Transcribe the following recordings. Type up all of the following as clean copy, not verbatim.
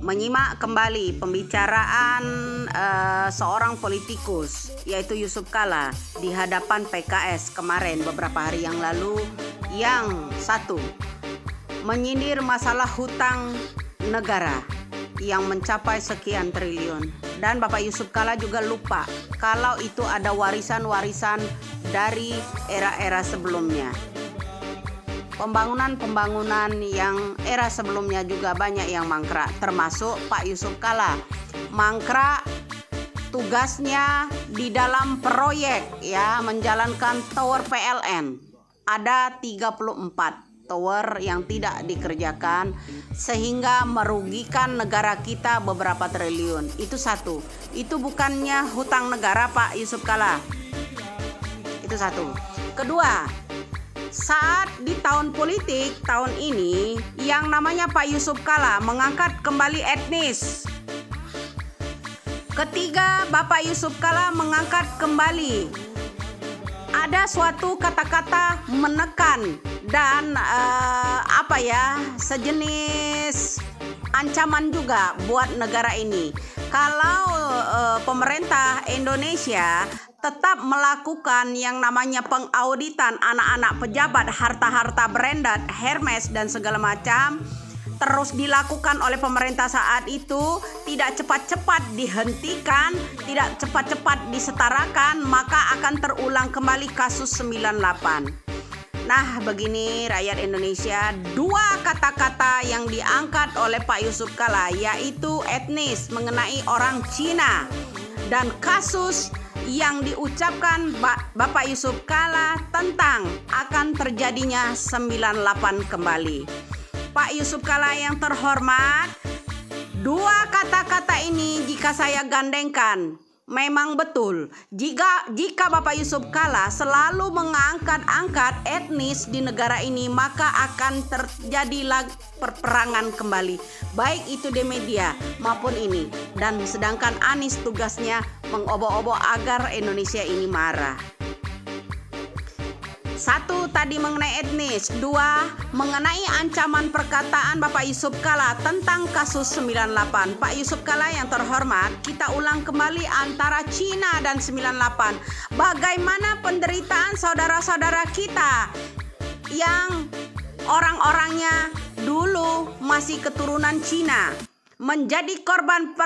menyimak kembali pembicaraan seorang politikus yaitu Yusuf Kala di hadapan PKS kemarin beberapa hari yang lalu, yang satu menyindir masalah hutang negara yang mencapai sekian triliun, dan Bapak Yusuf Kala juga lupa kalau itu ada warisan-warisan dari era-era sebelumnya. Pembangunan yang era sebelumnya juga banyak yang mangkrak, termasuk Pak Yusuf Kala. Mangkrak tugasnya di dalam proyek menjalankan tower PLN. Ada 34 tower yang tidak dikerjakan sehingga merugikan negara kita beberapa triliun. Itu satu. Itu bukannya hutang negara, Pak Yusuf Kala. Itu satu. Kedua, saat di tahun politik tahun ini yang namanya Pak Yusuf Kala mengangkat kembali etnis. Ketiga, Bapak Yusuf Kala mengangkat kembali ada suatu kata-kata menekan dan sejenis ancaman juga buat negara ini. Kalau pemerintah Indonesia tetap melakukan yang namanya pengauditan anak-anak pejabat, harta-harta branded, Hermes dan segala macam, terus dilakukan oleh pemerintah saat itu, tidak cepat-cepat dihentikan, tidak cepat-cepat disetarakan, maka akan terulang kembali kasus 98. Nah, begini rakyat Indonesia, dua kata-kata yang diangkat oleh Pak Yusuf Kala yaitu etnis mengenai orang Cina, dan kasus yang diucapkan Bapak Yusuf Kala tentang akan terjadinya 98 kembali. Pak Yusuf Kala yang terhormat, dua kata-kata ini jika saya gandengkan, memang betul. Jika Bapak Yusuf Kala selalu mengangkat-angkat etnis di negara ini, maka akan terjadi perperangan kembali, baik itu di media maupun ini. Dan sedangkan Anies tugasnya mengobok-obok agar Indonesia ini marah. Satu tadi mengenai etnis, dua mengenai ancaman perkataan Bapak Yusuf Kala tentang kasus 98. Pak Yusuf Kala yang terhormat, kita ulang kembali antara Cina dan 98. Bagaimana penderitaan saudara-saudara kita yang orang-orangnya dulu masih keturunan Cina, menjadi korban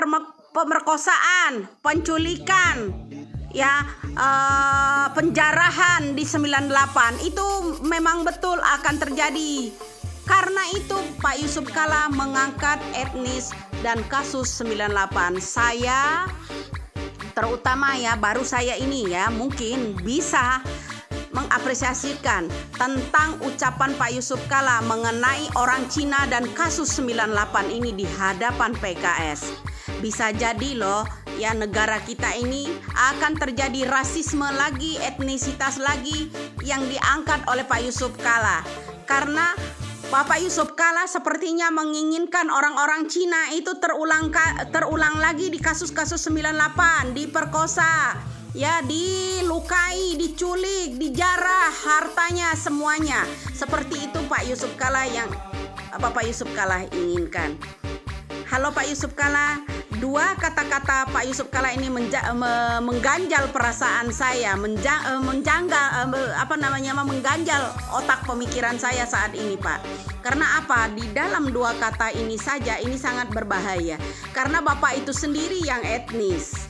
pemerkosaan, penculikan, penjarahan di 98. Itu memang betul akan terjadi. Karena itu Pak Yusuf Kala mengangkat etnis dan kasus 98. Saya terutama baru saya ini mungkin bisa mengapresiasikan tentang ucapan Pak Yusuf Kala mengenai orang Cina dan kasus 98 ini di hadapan PKS. Bisa jadi loh negara kita ini akan terjadi rasisme lagi, etnisitas lagi yang diangkat oleh Pak Yusuf Kala. Karena Bapak Yusuf Kala sepertinya menginginkan orang-orang Cina itu terulang lagi di kasus-kasus 98, diperkosa, dilukai, diculik, dijarah, hartanya semuanya. Seperti itu Pak Yusuf Kala yang Bapak Yusuf Kala inginkan. Halo Pak Yusuf Kala, dua kata-kata Pak Yusuf Kala ini mengganjal perasaan saya, mengganjal otak pemikiran saya saat ini, Pak. Karena apa? Di dalam dua kata ini saja ini sangat berbahaya. Karena Bapak itu sendiri yang etnis.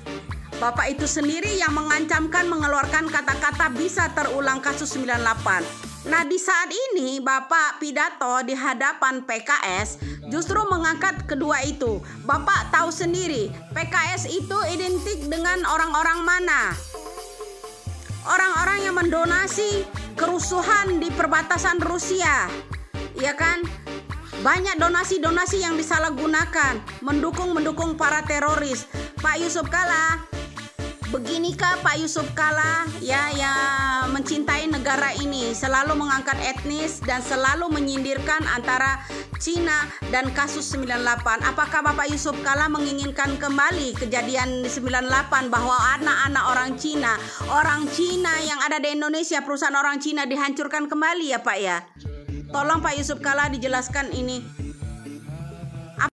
Bapak itu sendiri yang mengancamkan mengeluarkan kata-kata bisa terulang kasus 98. Nah, di saat ini Bapak pidato di hadapan PKS justru mengangkat kedua itu. Bapak tahu sendiri, PKS itu identik dengan orang-orang mana? Orang-orang yang mendonasi kerusuhan di perbatasan Rusia. Ya kan? Banyak donasi-donasi yang disalahgunakan, mendukung para teroris. Pak Yusuf Kala, beginikah Pak Yusuf Kala yang mencintai negara ini, selalu mengangkat etnis dan selalu menyindirkan antara Cina dan kasus 98. Apakah Bapak Yusuf Kala menginginkan kembali kejadian 98 bahwa anak-anak orang Cina yang ada di Indonesia, perusahaan orang Cina dihancurkan kembali ya Pak ya? Tolong Pak Yusuf Kala dijelaskan ini.